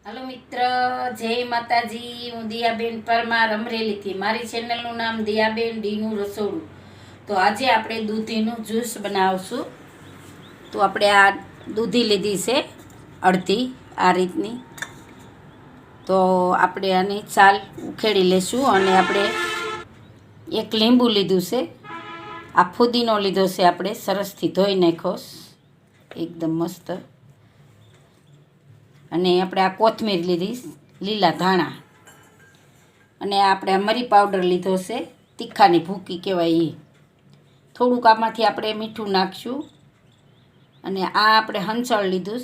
Hello मित्र, जय माताजी। हूँ दियाबेन परमार अमरेलीथी। मारी चेनलનું નામ દિયાબેન ડીનું રસોડું। તો આજે આપણે દૂધીનું જ્યુસ બનાવશું। તો આપણે આ દૂધી લીધી છે અડધી આ રીતની। તો આપણે આની છાલ ઉખેડી લેશું અને આપણે એક લીંબુ લીધું છે। આ ફુદીનો લીધો છે, આપણે સરસથી ધોઈ નાખ્યો એકદમ મસ્ત। અને આપણે આ કોથમીર લીધી, લીલા ધાણા, અને આપણે મરી પાવડર લીધો છે, તીખાની ભૂકી કહેવાય એ। થોડુંક આમાંથી આપણે મીઠું નાખશું। અને આ આપણે હંચળ લીધું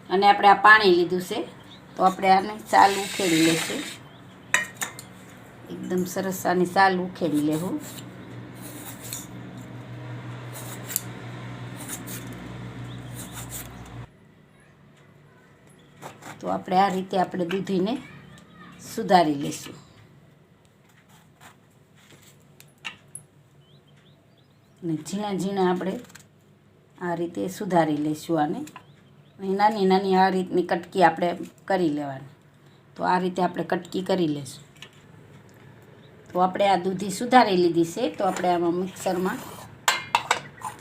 અને આપણે આ પાણી લીધું છે। તો આપણે આને ચાલ ઉખેડી લઈશું, એકદમ સરસ આની ચાલ ઉખેડી લેવું। તો આપણે આ રીતે આપણે દૂધીને સુધારી લઈશું। અને ઝીણા ઝીણા આપણે આ રીતે સુધારી લઈશું આને। અને નાની નાની આ રીતની કટકી આપણે કરી લેવાની। તો આ રીતે આપણે કટકી કરી લઈશું। તો આપણે આ દૂધી સુધારી લીધી છે। તો આપણે આમાં મિક્સરમાં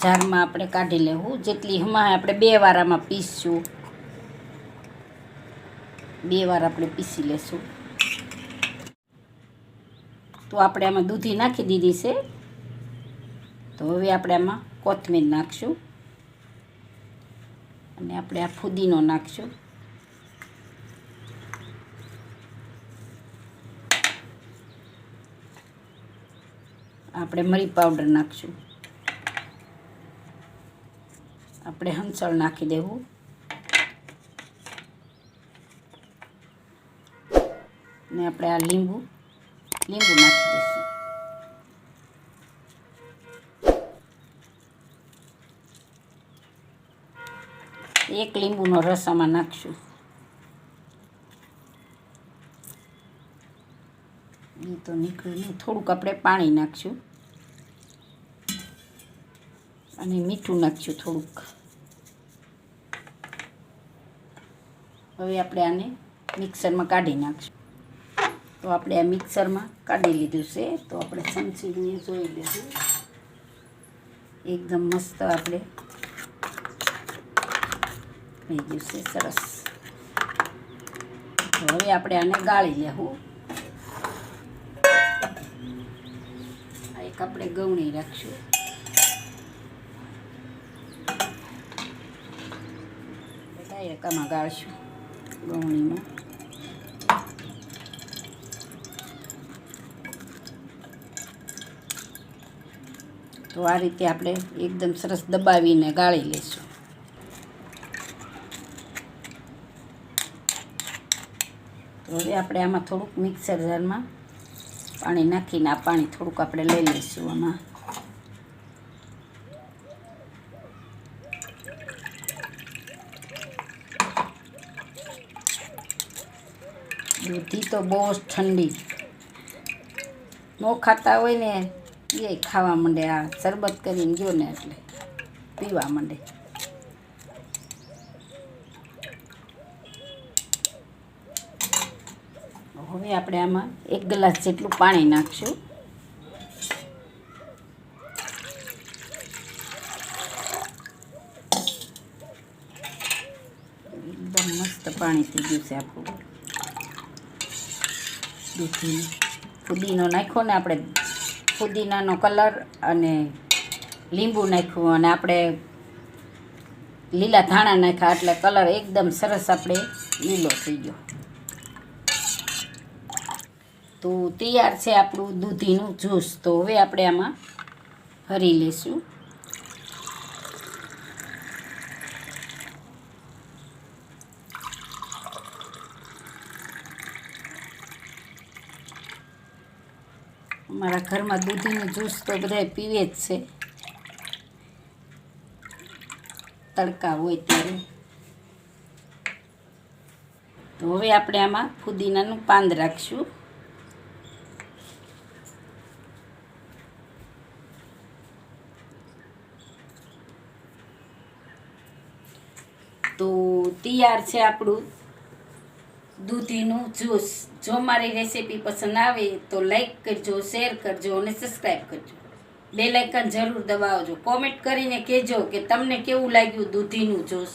જારમાં આપણે કાઢી લેવું। જેટલી હમણાં આપણે 2 વાર આમાં પીસશું, 2 વાર આપણે પીસી લેશું। તો આપણે આમાં દૂધી નાખી દીધી છે। તો હવે આપણે આમાં કોથમીર નાખશું અને આપણે આ ફુદીનો નાખશું। આપણે મરી પાવડર નાખશું, આપણે હંચળ નાખી દેવું, ને આપણે આ લીંબુ નાખી દઈશું। એક લીંબુનો રસ આમાં નાખશું। એ તો નીકળ્યું નહીં, થોડુંક આપણે પાણી નાખશું અને મીઠું નાખશું થોડુંક। હવે આપણે આને મિક્સરમાં કાઢી નાખશું। તો આપણે આ મિક્સરમાં કાઢી લીધું છે। તો આપણે ચમચીને જોઈ લઈશું, એકદમ મસ્ત આપણે થઈ ગયું છે, સરસ। તો હવે આપણે આને ગાળી લેવું। આ એક આપણે ગવણી રાખશું, ડાયરેક્ટ આમાં ગાળશું ગવણીમાં। તો આ રીતે આપણે એકદમ સરસ દબાવીને ગાળી લઈશું। તો હવે આપણે આમાં થોડુંક મિક્સર જારમાં પાણી નાખીને આ પાણી થોડુંક આપણે લઈ લઈશું આમાં। દૂધી તો બહુ જ ઠંડી, ન ખાતા હોય ને એ ખાવા માંડે, આ શરબત કરીને ગયો ને એટલે પીવા માંડે। હવે આપણે આમાં 1 ગ્લાસ જેટલું પાણી નાખશું। એકદમ મસ્ત પાણી થઈ ગયું છે આપણું દૂધીનું। ફુદીનો નાખ્યો ને આપણે, ફુદીનાનો કલર અને લીંબુ નાખ્યું અને આપણે લીલા ધાણા નાખ્યા એટલે કલર એકદમ સરસ આપણે લીલો થઈ ગયો। તો તૈયાર છે આપણું દૂધીનું જ્યુસ। તો હવે આપણે આમાં ભરી લઈશું। અમારા ઘરમાં દૂધીનું જ્યુસ તો બધાય પીવે જ છે, તડકા હોય ત્યારે। તો હવે આપણે આમાં ફુદીનાનું પાન રાખશું। તો તૈયાર છે આપણું દૂધીનું જ્યુસ. જો મારી રેસીપી પસંદ આવે તો લાઈક કરજો, શેર કરજો અને સબસ્ક્રાઈબ કરજો. બેલ આઇકન જરૂર દબાવજો. કોમેન્ટ કરીને કહેજો કે તમને કેવું લાગ્યું દૂધીનું જ્યુસ.